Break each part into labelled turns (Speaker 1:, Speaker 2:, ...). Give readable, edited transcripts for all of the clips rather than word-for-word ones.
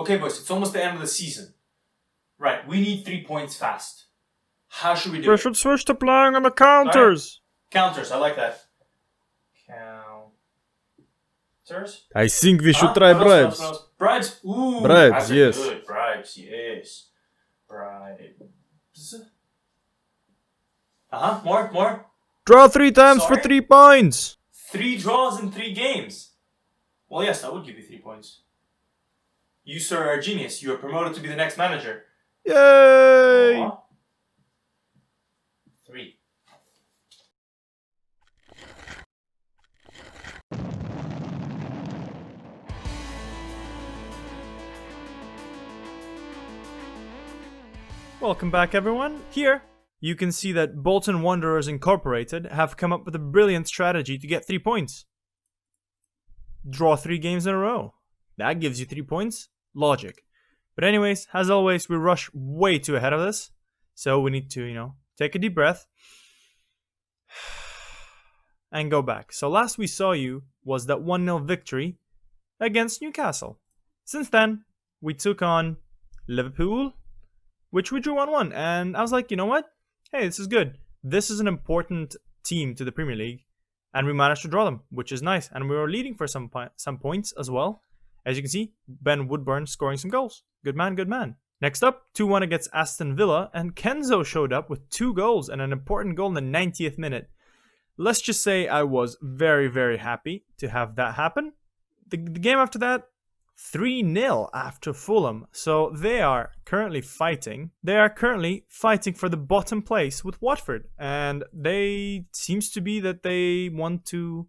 Speaker 1: Okay, boys, it's almost the end of the season. Right, we need 3 points fast. How should we do it?
Speaker 2: We should switch to playing on the counters.
Speaker 1: Right. Counters, I like that. Counters?
Speaker 2: I think we should try bribes.
Speaker 1: Bribes? Ooh,
Speaker 2: bribes,
Speaker 1: that's
Speaker 2: yes.
Speaker 1: Good. Bribes, yes. Bribes. More.
Speaker 2: Draw 3 times for 3 points.
Speaker 1: 3 draws in 3 games. Well, yes, that would give you 3 points. You, sir, are a genius. You are promoted to be the next manager.
Speaker 2: Yay!
Speaker 1: 3.
Speaker 2: Welcome back, everyone. Here, you can see that Bolton Wanderers Incorporated have come up with a brilliant strategy to get 3 points. Draw 3 games in a row. That gives you 3 points. Logic. But anyways, as always, we rush way too ahead of this. So we need to, take a deep breath. And go back. So last we saw you was that 1-0 victory against Newcastle. Since then, we took on Liverpool, which we drew 1-1. And I was like, you know what? Hey, this is good. This is an important team to the Premier League. And we managed to draw them, which is nice. And we were leading for some points as well. As you can see, Ben Woodburn scoring some goals. Good man, good man. Next up, 2-1 against Aston Villa. And Kenzo showed up with 2 goals and an important goal in the 90th minute. Let's just say I was very, very happy to have that happen. The game after that, 3-0 after Fulham. So they are currently fighting. They are currently fighting for the bottom place with Watford. And they seems to be that they want to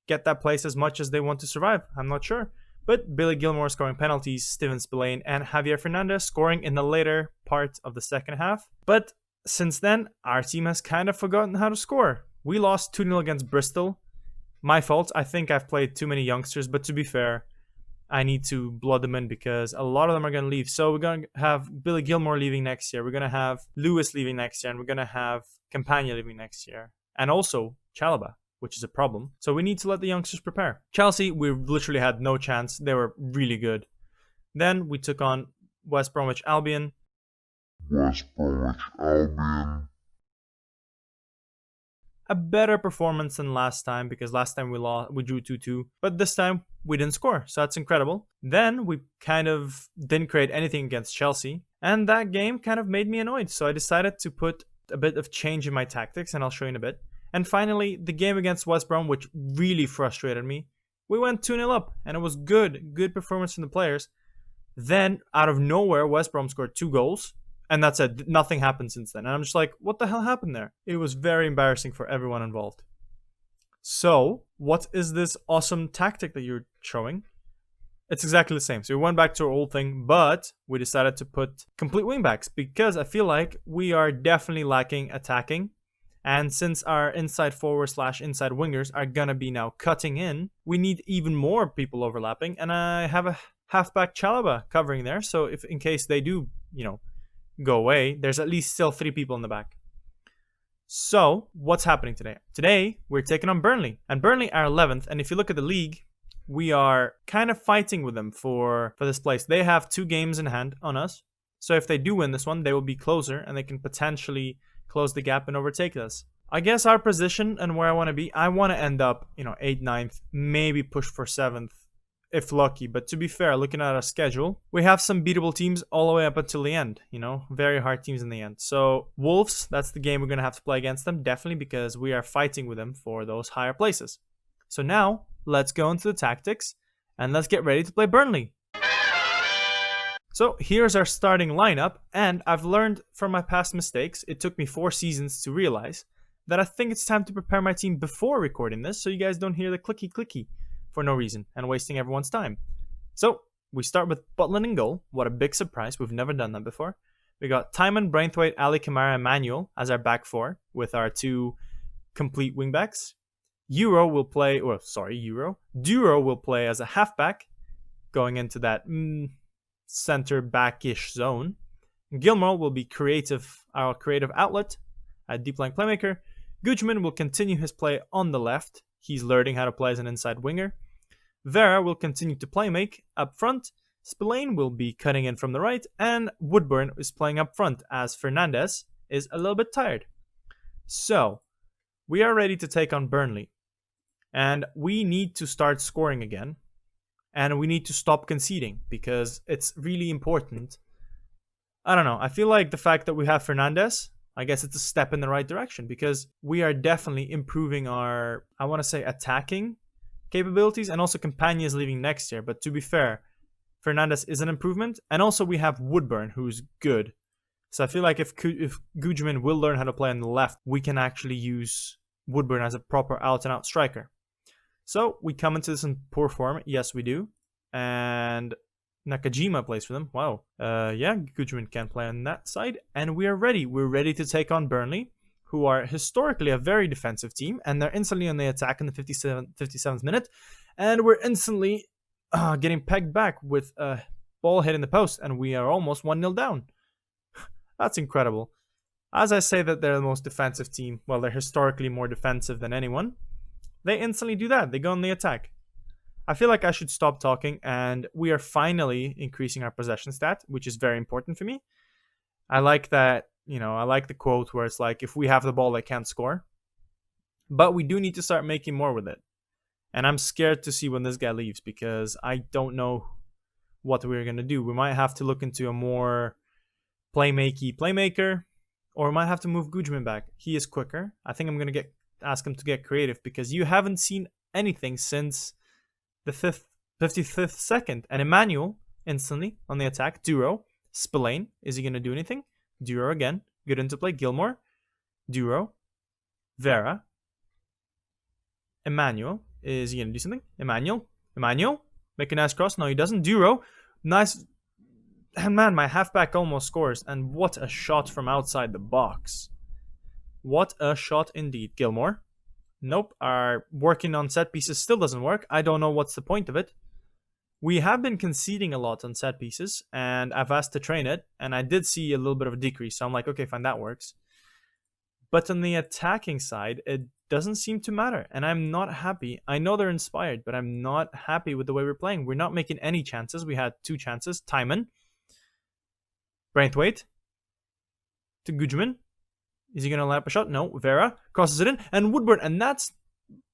Speaker 2: get that place as much as they want to survive. I'm not sure. But Billy Gilmore scoring penalties, Steven Spillane and Javier Fernandez scoring in the later part of the second half. But since then, our team has kind of forgotten how to score. We lost 2-0 against Bristol. My fault. I think I've played too many youngsters, but to be fair, I need to blood them in because a lot of them are going to leave. So we're going to have Billy Gilmore leaving next year. We're going to have Lewis leaving next year. And we're going to have Campagna leaving next year. And also Chalobah, which is a problem. So we need to let the youngsters prepare. Chelsea, we literally had no chance. They were really good. Then we took on West Bromwich Albion. A better performance than last time because last time we drew 2-2, but this time we didn't score, so that's incredible. Then we kind of didn't create anything against Chelsea, and that game kind of made me annoyed, so I decided to put a bit of change in my tactics, and I'll show you in a bit. And finally, the game against West Brom, which really frustrated me, we went 2-0 up, and it was good performance from the players. Then, out of nowhere, West Brom scored 2 goals. And that's it. Nothing happened since then. And I'm just like, what the hell happened there? It was very embarrassing for everyone involved. So, what is this awesome tactic that you're showing? It's exactly the same. So we went back to our old thing, but we decided to put complete wingbacks because I feel like we are definitely lacking attacking. And since our inside forward / inside wingers are gonna be now cutting in, we need even more people overlapping. And I have a halfback Chalobah covering there. So if in case they do, go away, there's at least still 3 people in the back. So, what's happening today? Today, we're taking on Burnley. And Burnley are 11th, and if you look at the league, we are kind of fighting with them for this place. They have 2 games in hand on us. So if they do win this one, they will be closer, and they can potentially close the gap and overtake us. I guess our position and where I want to be, I want to end up, 8th, 9th, maybe push for 7th. If lucky, but to be fair, looking at our schedule, we have some beatable teams all the way up until the end, very hard teams in the end. So Wolves, that's the game we're going to have to play against them, definitely because we are fighting with them for those higher places. So now, let's go into the tactics, and let's get ready to play Burnley. So here's our starting lineup, and I've learned from my past mistakes, it took me 4 seasons to realize, that I think it's time to prepare my team before recording this, so you guys don't hear the clicky for no reason and wasting everyone's time. So we start with Butland in goal. What a big surprise. We've never done that before. We got Timon, Braithwaite, Ali Kamara, and Manuel as our back 4 with our 2 complete wingbacks. Duro will play as a halfback going into that center back-ish zone. Gilmore will be our creative outlet, a deep line playmaker. Gudjman will continue his play on the left. He's learning how to play as an inside winger. Vera will continue to play make up front. Spillane will be cutting in from the right, and Woodburn is playing up front as Fernandez is a little bit tired. So, we are ready to take on Burnley. And we need to start scoring again. And we need to stop conceding because it's really important. I don't know. I feel like the fact that we have Fernandez, I guess it's a step in the right direction because we are definitely improving our, I want to say, attacking capabilities, and also Campagna is leaving next year. But to be fair, Fernandez is an improvement. And also we have Woodburn, who's good. So I feel like if Gudjomin will learn how to play on the left, we can actually use Woodburn as a proper out-and-out striker. So we come into this in poor form. Yes, we do. And Nakajima plays for them. Wow. Yeah, Gudjomin can play on that side. And we are ready. We're ready to take on Burnley, who are historically a very defensive team. And they're instantly on the attack in the 57th minute. And we're instantly getting pegged back with a ball hitting the post. And we are almost 1-0 down. That's incredible. As I say that they're the most defensive team, well, they're historically more defensive than anyone. They instantly do that. They go on the attack. I feel like I should stop talking, and we are finally increasing our possession stat, which is very important for me. I like that, I like the quote where it's like, if we have the ball, they can't score. But we do need to start making more with it. And I'm scared to see when this guy leaves because I don't know what we're going to do. We might have to look into a more playmaker, or we might have to move Gudjomin back. He is quicker. I think I'm going to ask him to get creative because you haven't seen anything since the 55th second. And Emmanuel instantly on the attack. Duro. Spillane. Is he going to do anything? Duro again. Good interplay. Gilmore. Duro. Vera. Emmanuel. Is he going to do something? Emmanuel. Make a nice cross. No, he doesn't. Duro. Nice. And man, my halfback almost scores. And what a shot from outside the box. What a shot indeed. Gilmore. Nope. Our working on set pieces still doesn't work. I don't know what's the point of it. We have been conceding a lot on set pieces, and I've asked to train it, and I did see a little bit of a decrease. So I'm like, okay, fine, that works. But on the attacking side, it doesn't seem to matter, and I'm not happy. I know they're inspired, but I'm not happy with the way we're playing. We're not making any chances. We had 2 chances. Timon. Braithwaite. To Gudjomin. Is he going to line up a shot? No. Vera crosses it in. And Woodburn. And that's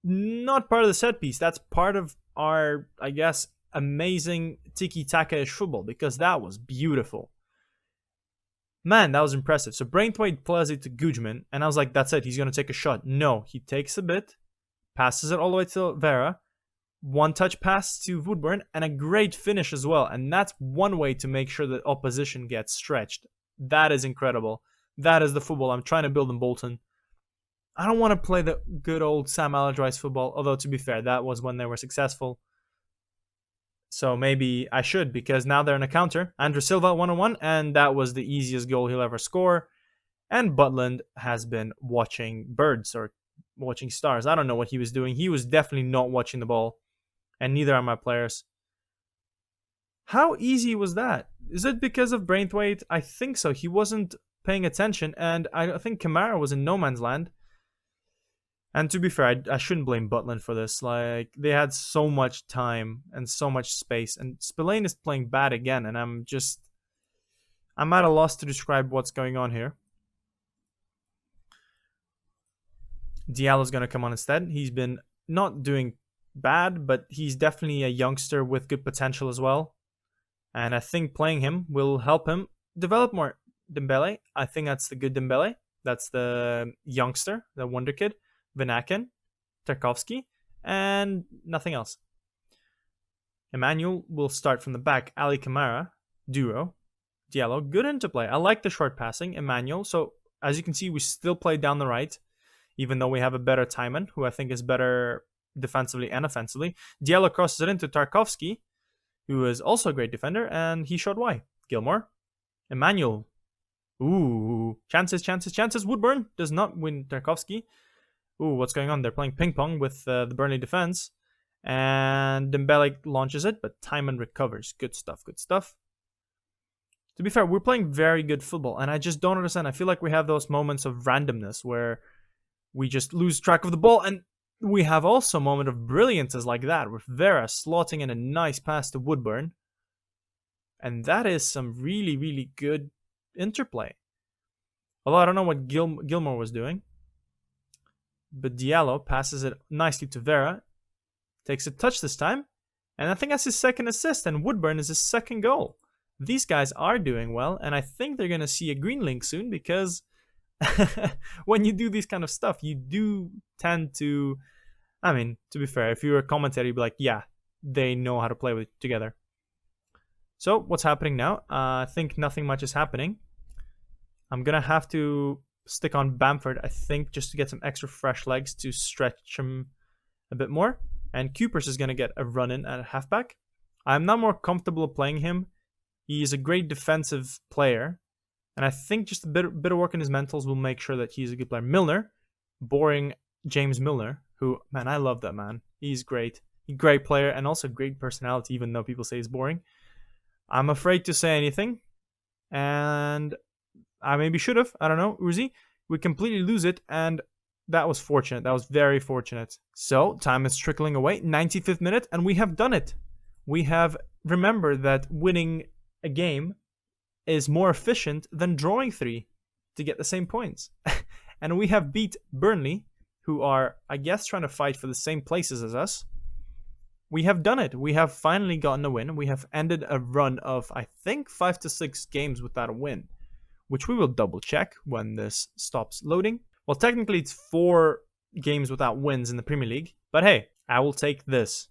Speaker 2: not part of the set piece. That's part of our, I guess, amazing tiki-taka-ish football. Because that was beautiful. Man, that was impressive. So Braithwaite plays it to Gudjomin. And I was like, that's it. He's going to take a shot. No. He takes a bit. Passes it all the way to Vera. 1-touch pass to Woodburn. And a great finish as well. And that's one way to make sure that opposition gets stretched. That is incredible. That is the football I'm trying to build in Bolton. I don't want to play the good old Sam Allardyce football, although to be fair, that was when they were successful. So maybe I should, because now they're in a counter. Andrew Silva 1-on-1, and that was the easiest goal he'll ever score. And Butland has been watching birds or watching stars. I don't know what he was doing. He was definitely not watching the ball, and neither are my players. How easy was that? Is it because of Braithwaite? I think so. He wasn't paying attention, and I think Kamara was in no man's land. And to be fair, I shouldn't blame Butland for this. Like, they had so much time and so much space, and Spillane is playing bad again, and I'm at a loss to describe what's going on here. Diallo's going to come on instead. He's been not doing bad, but he's definitely a youngster with good potential as well. And I think playing him will help him develop more. Dembele, I think that's the good Dembele. That's the youngster, the wonder kid. Vanaken, Tarkovsky, and nothing else. Emmanuel will start from the back. Ali Kamara, Duro, Diallo. Good interplay. I like the short passing. Emmanuel. So, as you can see, we still play down the right, even though we have a better Timon, who I think is better defensively and offensively. Diallo crosses it into Tarkovsky, who is also a great defender, and he showed why. Gilmore, Emmanuel. Ooh, chances. Woodburn does not win Tarkovsky. Ooh, what's going on? They're playing ping pong with the Burnley defense. And Dembele launches it, but Timon recovers. Good stuff. To be fair, we're playing very good football, and I just don't understand. I feel like we have those moments of randomness where we just lose track of the ball, and we have also a moment of brilliances like that, with Vera slotting in a nice pass to Woodburn. And that is some really, really good interplay. Although I don't know what Gilmore was doing. But Diallo passes it nicely to Vera. Takes a touch this time. And I think that's his second assist. And Woodburn is his second goal. These guys are doing well. And I think they're going to see a green link soon. Because when you do these kind of stuff, you do tend to... I mean, to be fair, if you were a commentator, you'd be like, yeah, they know how to play with it together. So, what's happening now? I think nothing much is happening. I'm going to have to stick on Bamford, I think, just to get some extra fresh legs to stretch him a bit more. And Cupers is going to get a run-in at halfback. I'm not more comfortable playing him. He's a great defensive player. And I think just a bit of work on his mentals will make sure that he's a good player. Milner, boring James Milner, who, man, I love that man. He's great. He's a great player and also great personality, even though people say he's boring. I'm afraid to say anything. And I maybe should have. I don't know. Uzi, we completely lose it. And that was fortunate. That was very fortunate. So, time is trickling away. 95th minute. And we have done it. We have remembered that winning a game is more efficient than drawing 3 to get the same points. And we have beat Burnley, who are, I guess, trying to fight for the same places as us. We have done it. We have finally gotten a win. We have ended a run of, I think, 5 to 6 games without a win, which we will double check when this stops loading. Well, technically, it's 4 games without wins in the Premier League, but hey, I will take this.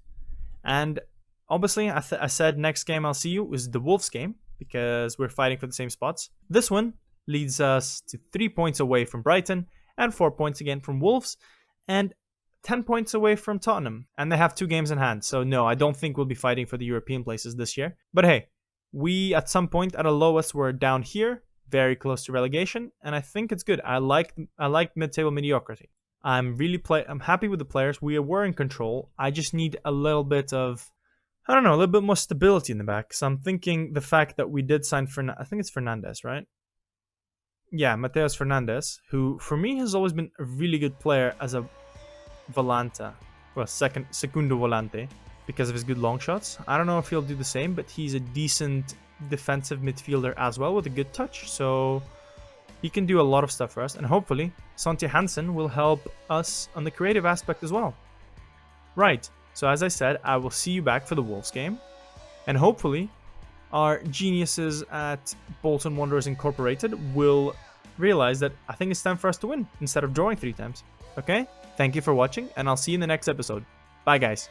Speaker 2: And obviously, I said next game I'll see you is the Wolves game, because we're fighting for the same spots. This one leads us to 3 points away from Brighton, and 4 points again from Wolves, and 10 points away from Tottenham. And they have 2 games in hand. So no, I don't think we'll be fighting for the European places this year. But hey, we at some point at the lowest were down here, very close to relegation, and I think it's good. I like mid-table mediocrity. I'm happy with the players. We were in control. I just need a little bit of, I don't know, a little bit more stability in the back. So I'm thinking the fact that we did sign I think it's Fernandez, right? Yeah, Mateus Fernandez, who for me has always been a really good player as a volante, well, segundo volante, because of his good long shots. I don't know if he'll do the same, but he's a decent defensive midfielder as well with a good touch, so he can do a lot of stuff for us, and hopefully Santi Hansen will help us on the creative aspect as well. Right, so as I said, I will see you back for the Wolves game, and hopefully our geniuses at Bolton Wanderers Incorporated will realize that I think it's time for us to win instead of drawing 3 times. Okay? Thank you for watching, and I'll see you in the next episode. Bye, guys.